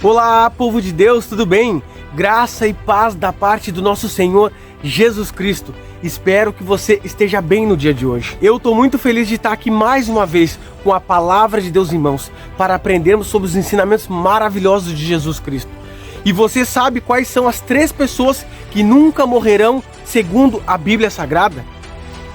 Olá, povo de Deus, tudo bem? Graça e paz da parte do nosso Senhor Jesus Cristo. Espero que você esteja bem no dia de hoje. Eu estou muito feliz de estar aqui mais uma vez com a palavra de Deus em mãos para aprendermos sobre os ensinamentos maravilhosos de Jesus Cristo. E você sabe quais são as 3 pessoas que nunca morrerão segundo a Bíblia Sagrada?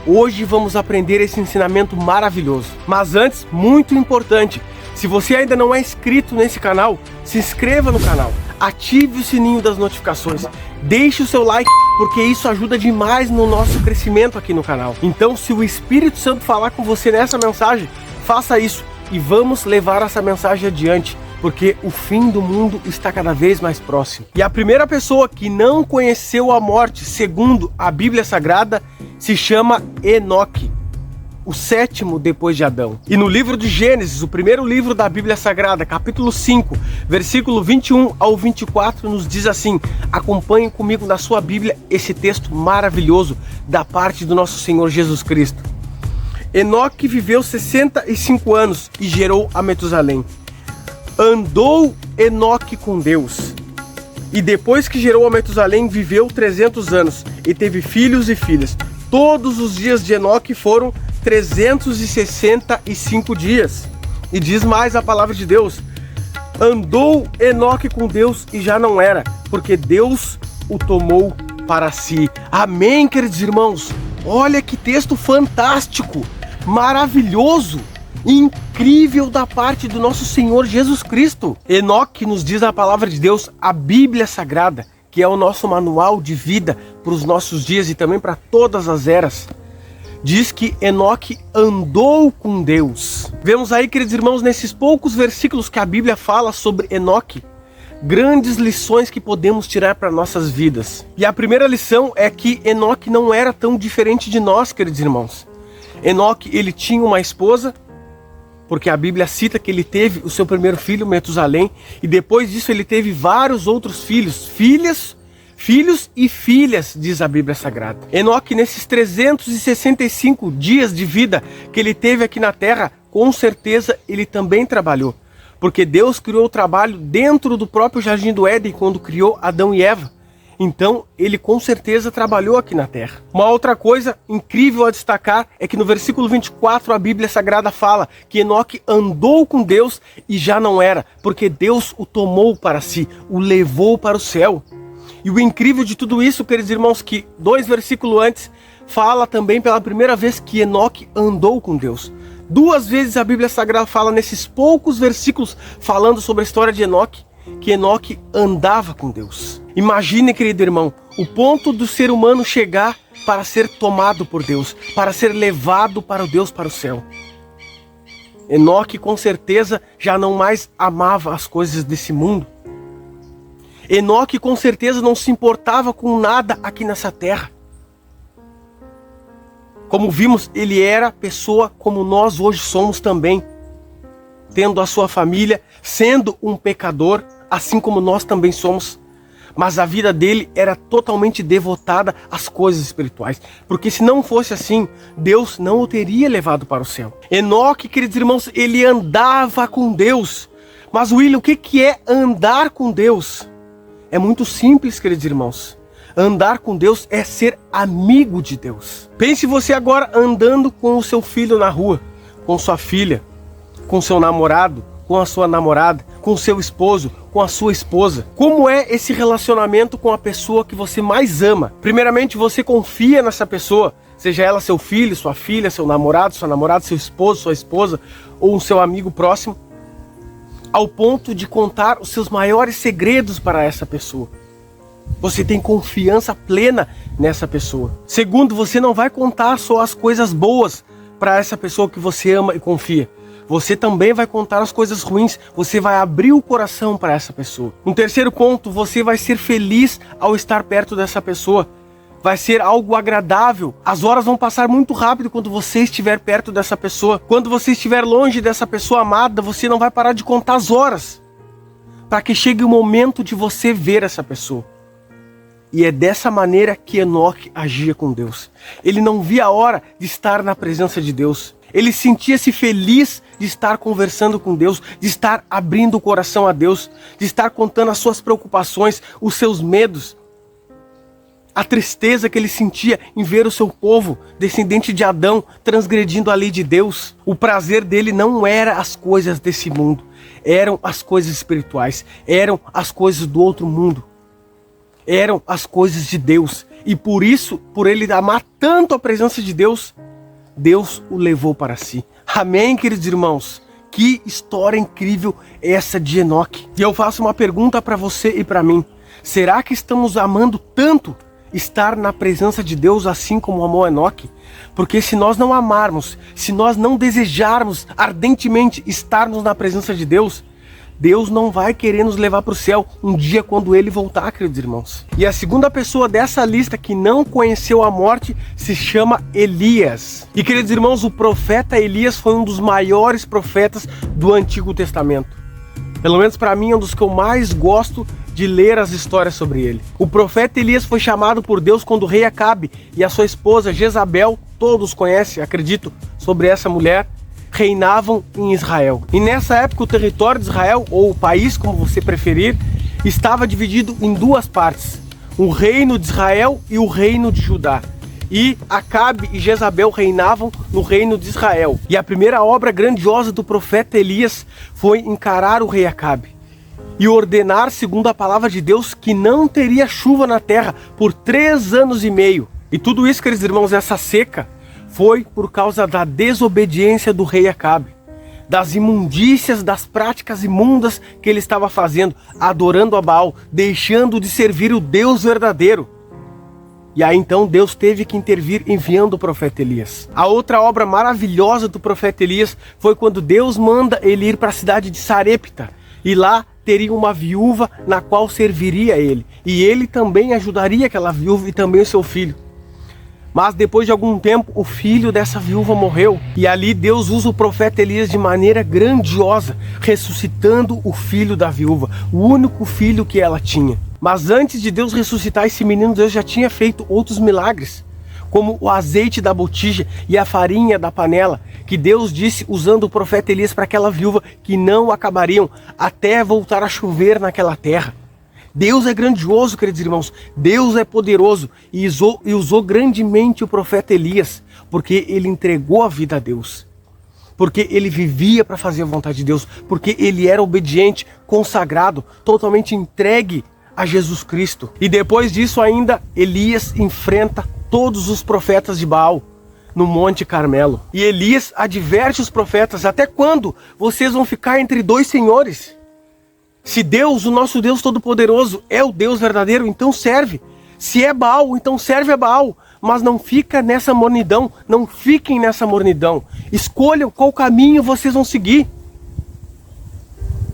Hoje vamos aprender esse ensinamento maravilhoso. Mas antes, muito importante, se você ainda não é inscrito nesse canal, se inscreva no canal, ative o sininho das notificações, deixe o seu like, porque isso ajuda demais no nosso crescimento aqui no canal. Então, se o Espírito Santo falar com você nessa mensagem, faça isso e vamos levar essa mensagem adiante, porque o fim do mundo está cada vez mais próximo. E a primeira pessoa que não conheceu a morte, segundo a Bíblia Sagrada, se chama Enoque, o 7º depois de Adão. E no livro de Gênesis, o primeiro livro da Bíblia Sagrada, capítulo 5, versículo 21 ao 24, nos diz assim: acompanhem comigo na sua Bíblia esse texto maravilhoso da parte do nosso Senhor Jesus Cristo. Enoque viveu 65 anos e gerou a Metusalém. Andou Enoque com Deus, e depois que gerou a Metusalém, viveu 300 anos e teve filhos e filhas. Todos os dias de Enoque foram 365 dias. E diz mais a palavra de Deus: andou Enoque com Deus e já não era, porque Deus o tomou para si. Amém, queridos irmãos? Olha que texto fantástico, maravilhoso, incrível da parte do nosso Senhor Jesus Cristo. Enoque nos diz a palavra de Deus, a Bíblia Sagrada, que é o nosso manual de vida para os nossos dias e também para todas as eras. Diz que Enoque andou com Deus. Vemos aí, queridos irmãos, nesses poucos versículos que a Bíblia fala sobre Enoque, grandes lições que podemos tirar para nossas vidas. E a primeira lição é que Enoque não era tão diferente de nós, queridos irmãos. Enoque, ele tinha uma esposa, porque a Bíblia cita que ele teve o seu primeiro filho, Metusalém, e depois disso ele teve vários outros filhos, filhos e filhas, diz a Bíblia Sagrada. Enoque, nesses 365 dias de vida que ele teve aqui na terra, com certeza ele também trabalhou, porque Deus criou o trabalho dentro do próprio Jardim do Éden, quando criou Adão e Eva. Então, ele com certeza trabalhou aqui na terra. Uma outra coisa incrível a destacar é que no versículo 24 a Bíblia Sagrada fala que Enoque andou com Deus e já não era, porque Deus o tomou para si, o levou para o céu. E o incrível de tudo isso, queridos irmãos, que 2 versículos antes fala também pela primeira vez que Enoque andou com Deus. 2 vezes a Bíblia Sagrada fala nesses poucos versículos falando sobre a história de Enoque, que Enoque andava com Deus. Imagine, querido irmão, o ponto do ser humano chegar para ser tomado por Deus, para ser levado para Deus, para o céu. Enoque com certeza já não mais amava as coisas desse mundo. Enoque com certeza não se importava com nada aqui nessa terra. Como vimos, ele era pessoa como nós hoje somos também, tendo a sua família, sendo um pecador, assim como nós também somos. Mas a vida dele era totalmente devotada às coisas espirituais, porque se não fosse assim, Deus não o teria levado para o céu. Enoque, queridos irmãos, ele andava com Deus. Mas William, o que é andar com Deus? É muito simples, queridos irmãos. Andar com Deus é ser amigo de Deus. Pense você agora andando com o seu filho na rua, com sua filha, com seu namorado, com a sua namorada, com seu esposo, com a sua esposa. Como é esse relacionamento com a pessoa que você mais ama? Primeiramente, você confia nessa pessoa, seja ela seu filho, sua filha, seu namorado, sua namorada, seu esposo, sua esposa, ou um seu amigo próximo, ao ponto de contar os seus maiores segredos para essa pessoa. Você tem confiança plena nessa pessoa. Segundo, você não vai contar só as coisas boas para essa pessoa que você ama e confia. Você também vai contar as coisas ruins, você vai abrir o coração para essa pessoa. Um terceiro ponto, você vai ser feliz ao estar perto dessa pessoa. Vai ser algo agradável. As horas vão passar muito rápido quando você estiver perto dessa pessoa. Quando você estiver longe dessa pessoa amada, você não vai parar de contar as horas, para que chegue o momento de você ver essa pessoa. E é dessa maneira que Enoque agia com Deus. Ele não via a hora de estar na presença de Deus. Ele sentia-se feliz de estar conversando com Deus, de estar abrindo o coração a Deus, de estar contando as suas preocupações, os seus medos, a tristeza que ele sentia em ver o seu povo, descendente de Adão, transgredindo a lei de Deus. O prazer dele não era as coisas desse mundo, eram as coisas espirituais, eram as coisas do outro mundo, eram as coisas de Deus. E por isso, por ele amar tanto a presença de Deus, Deus o levou para si. Amém, queridos irmãos? Que história incrível essa de Enoque. E eu faço uma pergunta para você e para mim. Será que estamos amando tanto estar na presença de Deus assim como amou Enoque? Porque se nós não amarmos, se nós não desejarmos ardentemente estarmos na presença de Deus, Deus não vai querer nos levar para o céu um dia quando Ele voltar, queridos irmãos. E a segunda pessoa dessa lista que não conheceu a morte se chama Elias. E, queridos irmãos, o profeta Elias foi um dos maiores profetas do Antigo Testamento. Pelo menos para mim é um dos que eu mais gosto de ler as histórias sobre ele. O profeta Elias foi chamado por Deus quando o rei Acabe e a sua esposa Jezabel, todos conhecem, acredito, sobre essa mulher, reinavam em Israel. E nessa época o território de Israel, ou o país, como você preferir, estava dividido em duas partes: o reino de Israel e o reino de Judá. E Acabe e Jezabel reinavam no reino de Israel. E a primeira obra grandiosa do profeta Elias foi encarar o rei Acabe e ordenar, segundo a palavra de Deus, que não teria chuva na terra por 3 anos e meio. E tudo isso, queridos irmãos, essa seca foi por causa da desobediência do rei Acabe, das imundícias, das práticas imundas que ele estava fazendo, adorando a Baal, deixando de servir o Deus verdadeiro. E aí então Deus teve que intervir enviando o profeta Elias. A outra obra maravilhosa do profeta Elias foi quando Deus manda ele ir para a cidade de Sarepta, e lá teria uma viúva na qual serviria ele, e ele também ajudaria aquela viúva e também o seu filho. Mas depois de algum tempo, o filho dessa viúva morreu. E ali Deus usa o profeta Elias de maneira grandiosa, ressuscitando o filho da viúva, o único filho que ela tinha. Mas antes de Deus ressuscitar esse menino, Deus já tinha feito outros milagres, como o azeite da botija e a farinha da panela, que Deus disse usando o profeta Elias para aquela viúva que não acabariam até voltar a chover naquela terra. Deus é grandioso, queridos irmãos, Deus é poderoso e usou grandemente o profeta Elias, porque ele entregou a vida a Deus, porque ele vivia para fazer a vontade de Deus, porque ele era obediente, consagrado, totalmente entregue a Jesus Cristo. E depois disso ainda, Elias enfrenta todos os profetas de Baal no Monte Carmelo. E Elias adverte os profetas: até quando vocês vão ficar entre dois senhores? Se Deus, o nosso Deus Todo-Poderoso, é o Deus verdadeiro, então serve. Se é Baal, então serve a Baal. Mas não fica nessa mornidão, não fiquem nessa mornidão. Escolham qual caminho vocês vão seguir.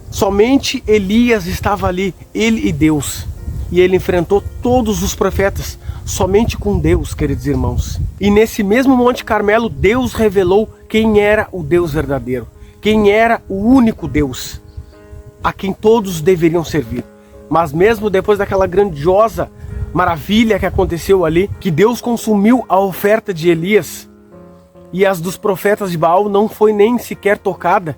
Somente Elias estava ali, ele e Deus. E ele enfrentou todos os profetas, somente com Deus, queridos irmãos. E nesse mesmo Monte Carmelo, Deus revelou quem era o Deus verdadeiro, quem era o único Deus, a quem todos deveriam servir. Mas mesmo depois daquela grandiosa maravilha que aconteceu ali, que Deus consumiu a oferta de Elias, e as dos profetas de Baal não foi nem sequer tocada,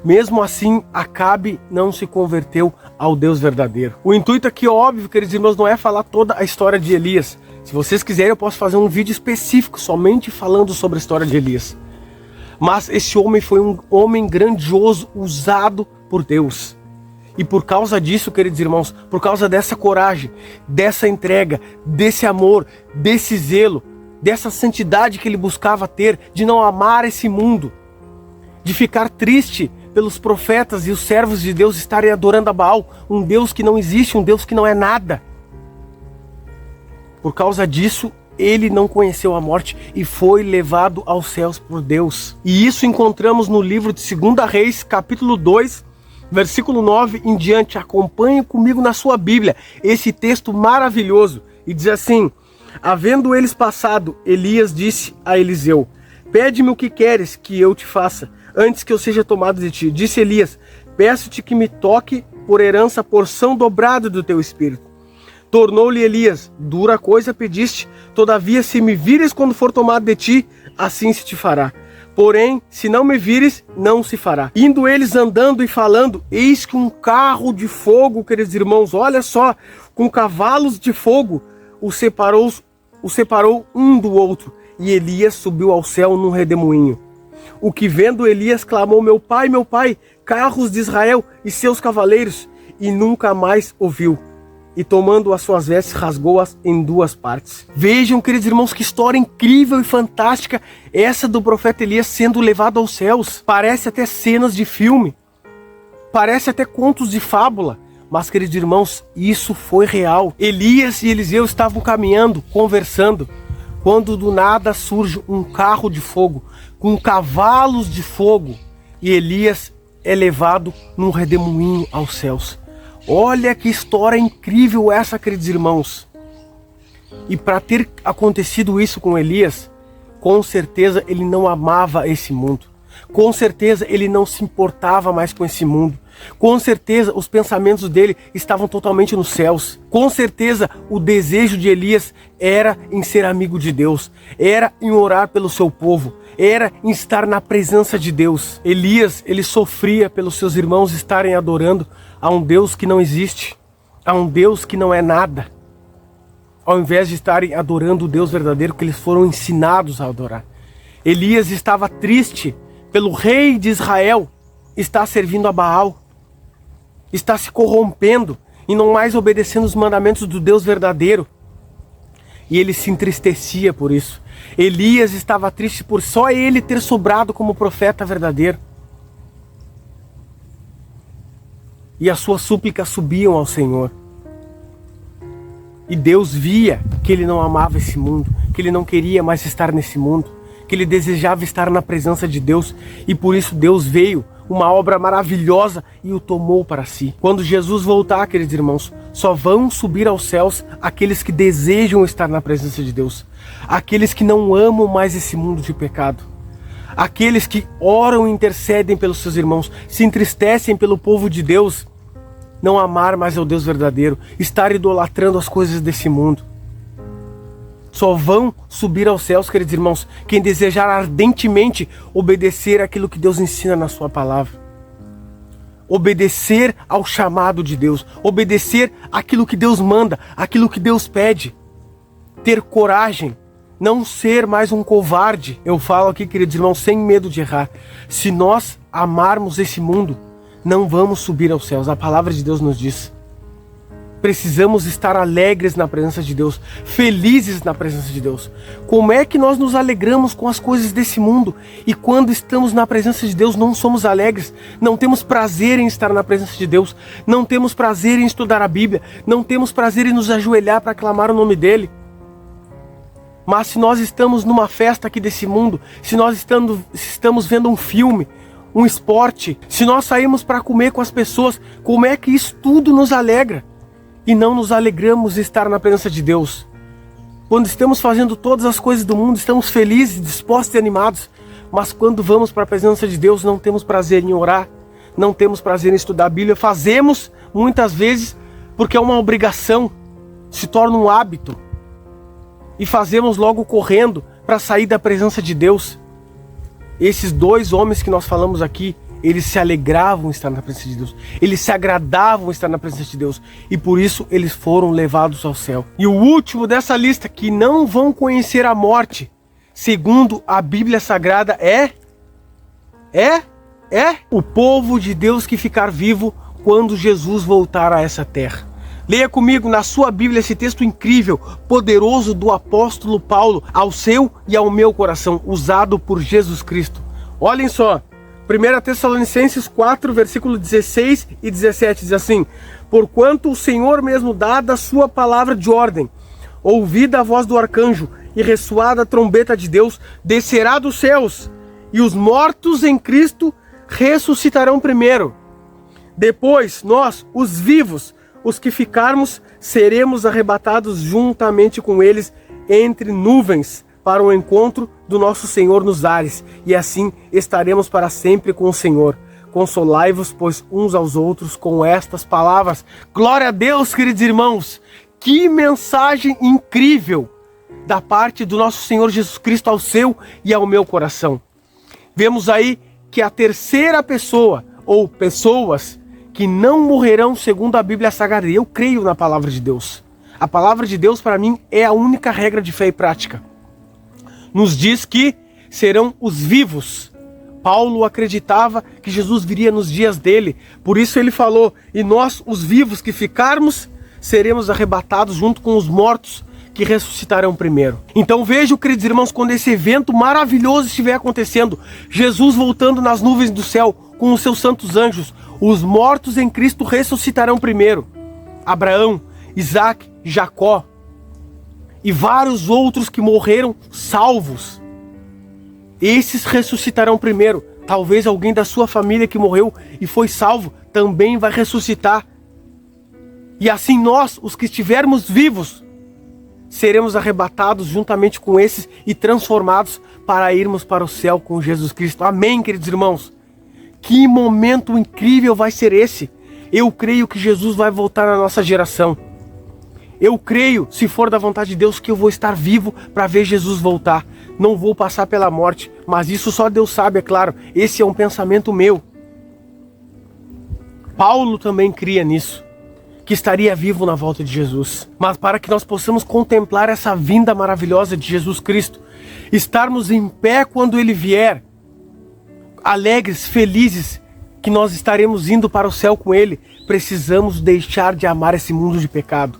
mesmo assim Acabe não se converteu ao Deus verdadeiro. O intuito aqui, óbvio, queridos irmãos, não é falar toda a história de Elias. Se vocês quiserem, eu posso fazer um vídeo específico somente falando sobre a história de Elias. Mas esse homem foi um homem grandioso, usado por Deus. E por causa disso, queridos irmãos, por causa dessa coragem, dessa entrega, desse amor, desse zelo, dessa santidade que ele buscava ter, de não amar esse mundo, de ficar triste pelos profetas e os servos de Deus estarem adorando a Baal, um Deus que não existe, um Deus que não é nada. Por causa disso, ele não conheceu a morte e foi levado aos céus por Deus. E isso encontramos no livro de 2 Reis, capítulo 2, versículo 9 em diante. Acompanhe comigo na sua Bíblia esse texto maravilhoso. E diz assim: havendo eles passado, Elias disse a Eliseu: pede-me o que queres que eu te faça, antes que eu seja tomado de ti. Disse Elias: peço-te que me toque por herança a porção dobrada do teu espírito. Tornou-lhe Elias: dura coisa pediste, todavia se me vires quando for tomado de ti, assim se te fará. Porém, se não me vires, não se fará. Indo eles andando e falando, eis que um carro de fogo, queridos irmãos, olha só, com cavalos de fogo, o separou um do outro. E Elias subiu ao céu num redemoinho. O que vendo Elias clamou, meu pai, carros de Israel e seus cavaleiros, e nunca mais ouviu. E tomando as suas vestes, rasgou-as em duas partes. Vejam, queridos irmãos, que história incrível e fantástica essa do profeta Elias sendo levado aos céus. Parece até cenas de filme, parece até contos de fábula, mas, queridos irmãos, isso foi real. Elias e Eliseu estavam caminhando, conversando, quando do nada surge um carro de fogo, com cavalos de fogo, e Elias é levado num redemoinho aos céus. Olha que história incrível essa, queridos irmãos. E para ter acontecido isso com Elias, com certeza ele não amava esse mundo. Com certeza ele não se importava mais com esse mundo. Com certeza os pensamentos dele estavam totalmente nos céus. Com certeza o desejo de Elias era em ser amigo de Deus. Era em orar pelo seu povo. Era em estar na presença de Deus. Elias, ele sofria pelos seus irmãos estarem adorando a um Deus que não existe, a um Deus que não é nada, ao invés de estarem adorando o Deus verdadeiro que eles foram ensinados a adorar. Elias estava triste pelo rei de Israel estar servindo a Baal, está se corrompendo e não mais obedecendo os mandamentos do Deus verdadeiro. E ele se entristecia por isso. Elias estava triste por só ele ter sobrado como profeta verdadeiro. E as suas súplicas subiam ao Senhor. E Deus via que ele não amava esse mundo, que ele não queria mais estar nesse mundo, que ele desejava estar na presença de Deus. E por isso Deus veio, uma obra maravilhosa, e o tomou para si. Quando Jesus voltar, queridos irmãos, só vão subir aos céus aqueles que desejam estar na presença de Deus. Aqueles que não amam mais esse mundo de pecado. Aqueles que oram e intercedem pelos seus irmãos, se entristecem pelo povo de Deus, não amar mais ao Deus verdadeiro, estar idolatrando as coisas desse mundo. Só vão subir aos céus, queridos irmãos, quem desejar ardentemente obedecer aquilo que Deus ensina na sua palavra. Obedecer ao chamado de Deus, obedecer aquilo que Deus manda, aquilo que Deus pede. Ter coragem, não ser mais um covarde. Eu falo aqui, queridos irmãos, sem medo de errar. Se nós amarmos esse mundo, não vamos subir aos céus. A palavra de Deus nos diz. Precisamos estar alegres na presença de Deus, felizes na presença de Deus. Como é que nós nos alegramos com as coisas desse mundo? E quando estamos na presença de Deus não somos alegres, não temos prazer em estar na presença de Deus, não temos prazer em estudar a Bíblia, não temos prazer em nos ajoelhar para clamar o nome dEle. Mas se nós estamos numa festa aqui desse mundo, se nós estamos vendo um filme, um esporte, se nós saímos para comer com as pessoas, como é que isso tudo nos alegra? E não nos alegramos de estar na presença de Deus. Quando estamos fazendo todas as coisas do mundo, estamos felizes, dispostos e animados. Mas quando vamos para a presença de Deus, não temos prazer em orar, não temos prazer em estudar a Bíblia. Fazemos muitas vezes porque é uma obrigação, se torna um hábito. E fazemos logo correndo para sair da presença de Deus. Esses dois homens que nós falamos aqui, eles se alegravam em estar na presença de Deus. Eles se agradavam em estar na presença de Deus. E por isso eles foram levados ao céu. E o último dessa lista, que não vão conhecer a morte, segundo a Bíblia Sagrada, é o povo de Deus que ficar vivo quando Jesus voltar a essa terra. Leia comigo na sua Bíblia esse texto incrível, poderoso do apóstolo Paulo ao seu e ao meu coração, usado por Jesus Cristo. Olhem só. 1 Tessalonicenses 4, versículo 16 e 17 diz assim: porquanto o Senhor mesmo dada a sua palavra de ordem, ouvida a voz do arcanjo e ressoada a trombeta de Deus, descerá dos céus, e os mortos em Cristo ressuscitarão primeiro. Depois nós, os vivos, os que ficarmos, seremos arrebatados juntamente com eles entre nuvens, para o encontro do nosso Senhor nos ares, e assim estaremos para sempre com o Senhor. Consolai-vos, pois, uns aos outros com estas palavras. Glória a Deus, queridos irmãos! Que mensagem incrível! da parte do nosso Senhor Jesus Cristo ao seu e ao meu coração. Vemos aí que a terceira pessoa, ou pessoas que não morrerão segundo a Bíblia Sagrada. Eu creio na palavra de Deus. A palavra de Deus para mim é a única regra de fé e prática. Nos diz que serão os vivos. Paulo acreditava que Jesus viria nos dias dele. Por isso ele falou, e nós, os vivos que ficarmos, seremos arrebatados junto com os mortos que ressuscitarão primeiro. Então vejam, queridos irmãos, quando esse evento maravilhoso estiver acontecendo, Jesus voltando nas nuvens do céu com os seus santos anjos, os mortos em Cristo ressuscitarão primeiro. Abraão, Isaac, Jacó e vários outros que morreram salvos, esses ressuscitarão primeiro. Talvez alguém da sua família que morreu e foi salvo também vai ressuscitar. E assim nós, os que estivermos vivos, seremos arrebatados juntamente com esses e transformados para irmos para o céu com Jesus Cristo. Amém, queridos irmãos? Que momento incrível vai ser esse! Eu creio que Jesus vai voltar na nossa geração. Eu creio, se for da vontade de Deus, que eu vou estar vivo para ver Jesus voltar. Não vou passar pela morte, mas isso só Deus sabe, é claro. Esse é um pensamento meu. Paulo também cria nisso, que estaria vivo na volta de Jesus. Mas para que nós possamos contemplar essa vinda maravilhosa de Jesus Cristo, estarmos em pé quando Ele vier, alegres, felizes, que nós estaremos indo para o céu com Ele, precisamos deixar de amar esse mundo de pecado.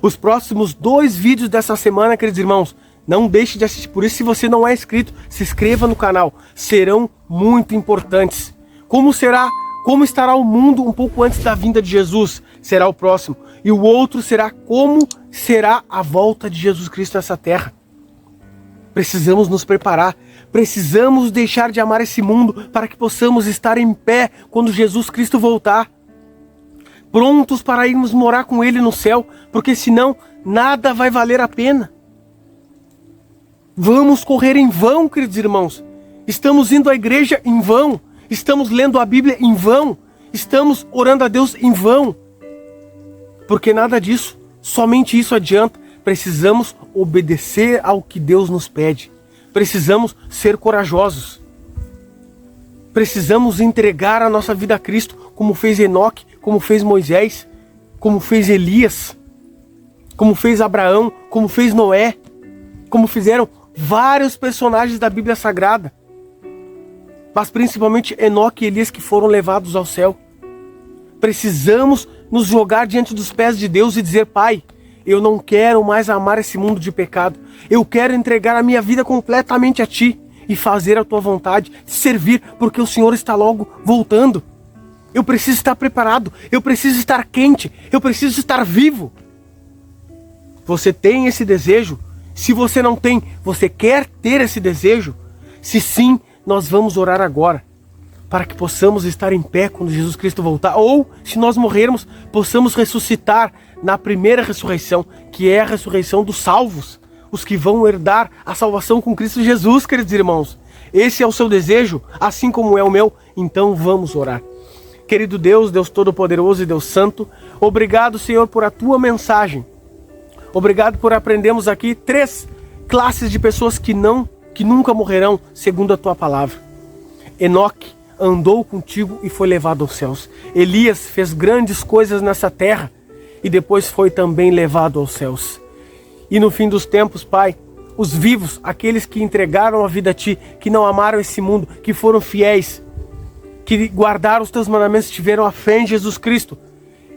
Os próximos 2 vídeos dessa semana, queridos irmãos, não deixe de assistir. Por isso, se você não é inscrito, se inscreva no canal. Serão muito importantes. Como estará o mundo um pouco antes da vinda de Jesus? Será o próximo. E o outro será como será a volta de Jesus Cristo nessa terra. Precisamos nos preparar. Precisamos deixar de amar esse mundo para que possamos estar em pé quando Jesus Cristo voltar. Prontos para irmos morar com Ele no céu, porque senão nada vai valer a pena. Vamos correr em vão, queridos irmãos. Estamos indo à igreja em vão. Estamos lendo a Bíblia em vão. Estamos orando a Deus em vão. Porque nada disso, somente isso adianta. Precisamos obedecer ao que Deus nos pede. Precisamos ser corajosos. Precisamos entregar a nossa vida a Cristo, como fez Enoque, como fez Moisés, como fez Elias, como fez Abraão, como fez Noé, como fizeram vários personagens da Bíblia Sagrada. Mas principalmente Enoque e Elias, que foram levados ao céu. Precisamos nos jogar diante dos pés de Deus e dizer: Pai, eu não quero mais amar esse mundo de pecado. Eu quero entregar a minha vida completamente a Ti e fazer a Tua vontade, servir, porque o Senhor está logo voltando. Eu preciso estar preparado, eu preciso estar quente, eu preciso estar vivo. Você tem esse desejo? Se você não tem, você quer ter esse desejo? Se sim, nós vamos orar agora, para que possamos estar em pé quando Jesus Cristo voltar. Ou, se nós morrermos, possamos ressuscitar na primeira ressurreição, que é a ressurreição dos salvos, os que vão herdar a salvação com Cristo Jesus, queridos irmãos. Esse é o seu desejo, assim como é o meu? Então vamos orar. Querido Deus, Deus Todo-Poderoso e Deus Santo, obrigado, Senhor, por a Tua mensagem. Obrigado por aprendermos aqui 3 classes de pessoas que nunca morrerão, segundo a Tua palavra. Enoque andou contigo e foi levado aos céus. Elias fez grandes coisas nessa terra e depois foi também levado aos céus. E no fim dos tempos, Pai, os vivos, aqueles que entregaram a vida a Ti, que não amaram esse mundo, que foram fiéis, que guardaram os Teus mandamentos, tiveram a fé em Jesus Cristo,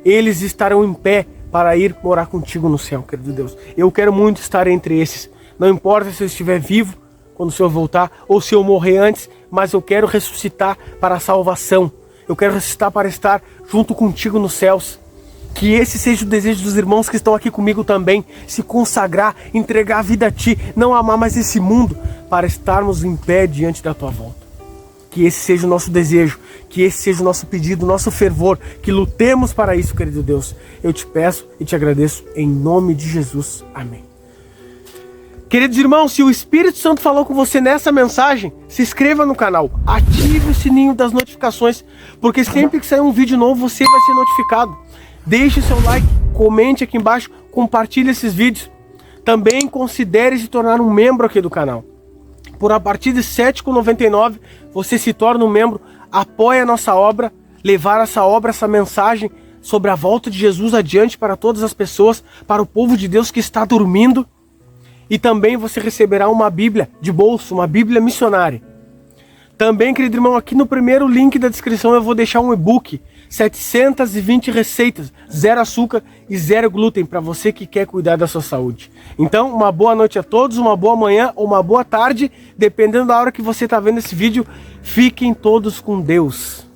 eles estarão em pé para ir morar contigo no céu, querido Deus. Eu quero muito estar entre esses. Não importa se eu estiver vivo quando o Senhor voltar, ou se eu morrer antes, mas eu quero ressuscitar para a salvação. Eu quero ressuscitar para estar junto contigo nos céus. Que esse seja o desejo dos irmãos que estão aqui comigo também. Se consagrar, entregar a vida a Ti, não amar mais esse mundo, para estarmos em pé diante da Tua volta. Que esse seja o nosso desejo, que esse seja o nosso pedido, o nosso fervor, que lutemos para isso, querido Deus. Eu te peço e te agradeço em nome de Jesus. Amém. Queridos irmãos, se o Espírito Santo falou com você nessa mensagem, se inscreva no canal, ative o sininho das notificações, porque sempre que sair um vídeo novo, você vai ser notificado. Deixe seu like, comente aqui embaixo, compartilhe esses vídeos. Também considere se tornar um membro aqui do canal. Por a partir de R$ 7,99 você se torna um membro, apoia a nossa obra, levar essa obra, essa mensagem sobre a volta de Jesus adiante para todas as pessoas, para o povo de Deus que está dormindo. E também você receberá uma Bíblia de bolso, uma Bíblia missionária. Também, querido irmão, aqui no primeiro link da descrição eu vou deixar um e-book, 720 receitas, 0 açúcar e 0 glúten, para você que quer cuidar da sua saúde. Então, uma boa noite a todos, uma boa manhã ou uma boa tarde, dependendo da hora que você está vendo esse vídeo. Fiquem todos com Deus.